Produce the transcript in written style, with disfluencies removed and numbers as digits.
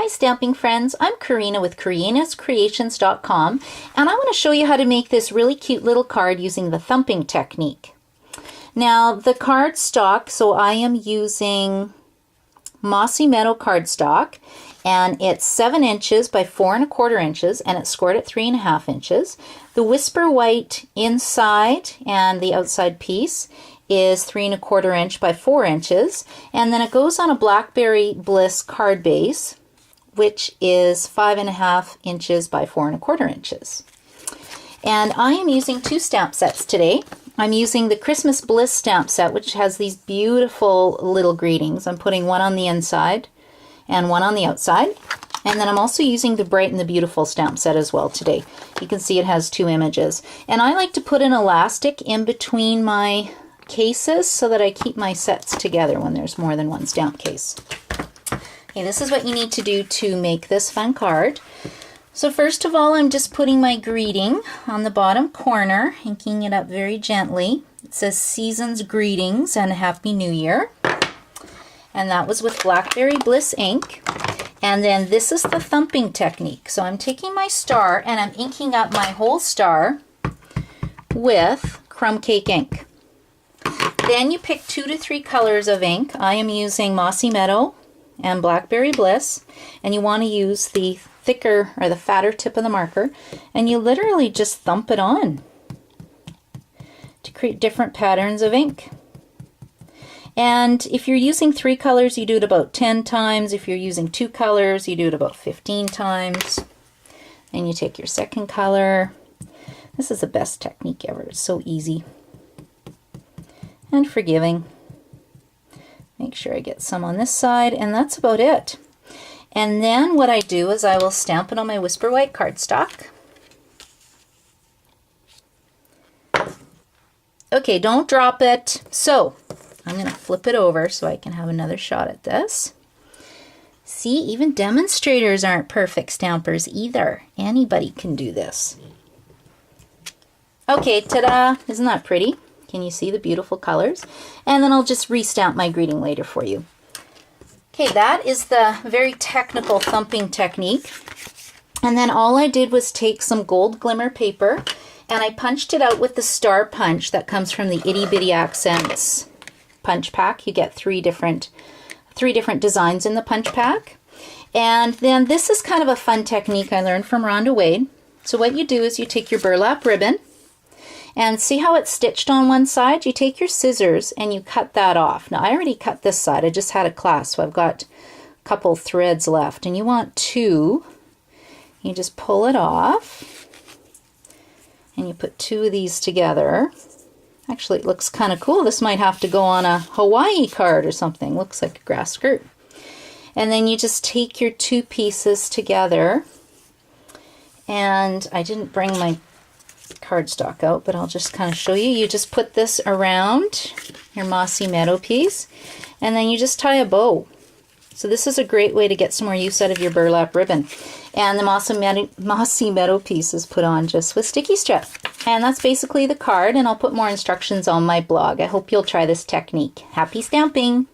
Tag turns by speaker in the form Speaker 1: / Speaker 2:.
Speaker 1: Hi stamping friends, I'm Karina with Karina'sCreations.com, and I want to show you how to make this really cute little card using the thumping technique. Now the cardstock, so I am using Mossy Meadow cardstock, and it's 7 inches by 4 1/4 inches, and it's scored at 3 1/2 inches. The Whisper White inside and the outside piece is 3 1/4 inch by 4 inches, and then it goes on a Blackberry Bliss card base, which is 5 1/2 inches by 4 1/4 inches. And I am using 2 stamp sets today. I'm using the Christmas Bliss stamp set, which has these beautiful little greetings. I'm putting one on the inside and one on the outside. And then I'm also using the Bright and the Beautiful stamp set as well today. You can see it has 2 images. And I like to put an elastic in between my cases so that I keep my sets together when there's more than one stamp case. Okay, this is what you need to do to make this fun card. So first of all, I'm just putting my greeting on the bottom corner, inking it up very gently. It says Season's Greetings and Happy New Year. And that was with Blackberry Bliss ink. And then this is the thumping technique. So I'm taking my star and I'm inking up my whole star with crumb cake ink. Then you pick 2 to 3 colors of ink. I am using Mossy Meadow and Blackberry Bliss, and you want to use the thicker or the fatter tip of the marker, and you literally just thump it on to create different patterns of ink. And if you're using 3 colors, you do it about 10 times. If you're using 2 colors, you do it about 15 times. Then you take your second color. This is the best technique ever. It's so easy and forgiving. Make sure I get some on this side, and that's about it. And then what I do is I will stamp it on my Whisper White cardstock. Okay, don't drop it. So I'm going to flip it over so I can have another shot at this. See, even demonstrators aren't perfect stampers either. Anybody can do this. Okay, ta-da! Isn't that pretty? Can you see the beautiful colors? And then I'll just restamp my greeting later for you. Okay, that is the very technical thumping technique. And then all I did was take some gold glimmer paper and I punched it out with the star punch that comes from the Itty Bitty Accents punch pack. You get three different designs in the punch pack. And then this is kind of a fun technique I learned from Rhonda Wade. So what you do is you take your burlap ribbon, and see how it's stitched on one side? You take your scissors and you cut that off. Now I already cut this side, I just had a clasp, so I've got a couple threads left, and you want 2. You just pull it off and you put 2 of these together. Actually, it looks kind of cool. This might have to go on a Hawaii card or something. Looks like a grass skirt. And then you just take your 2 pieces together, and I didn't bring my cardstock out, but I'll just kind of show you. You just put this around your Mossy Meadow piece, and then you just tie a bow. So this is a great way to get some more use out of your burlap ribbon. And the Mossy Meadow piece is put on just with sticky strip. And that's basically the card, and I'll put more instructions on my blog. I hope you'll try this technique. Happy stamping!